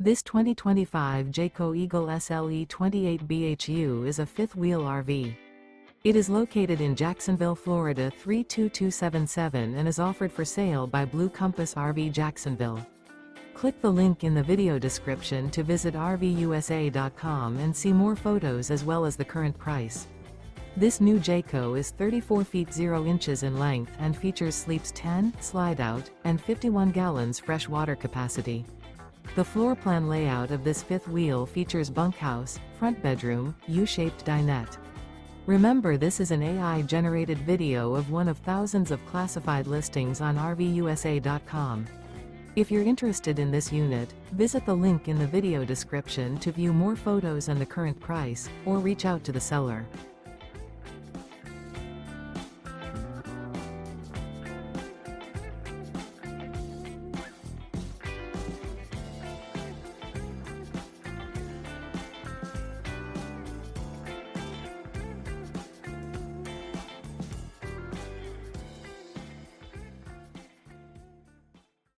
This 2025 Jayco Eagle SLE 28 BHU is a fifth-wheel RV. It is located in Jacksonville, Florida 32277 and is offered for sale by Blue Compass RV Jacksonville. Click the link in the video description to visit RVUSA.com and see more photos as well as the current price. This new Jayco is 34 feet 0 inches in length and features sleeps 10, slide-out, and 51 gallons fresh water capacity. The floor plan layout of this fifth wheel features bunkhouse, front bedroom, U-shaped dinette. Remember, this is an AI-generated video of one of thousands of classified listings on RVUSA.com. If you're interested in this unit, visit the link in the video description to view more photos and the current price, or reach out to the seller.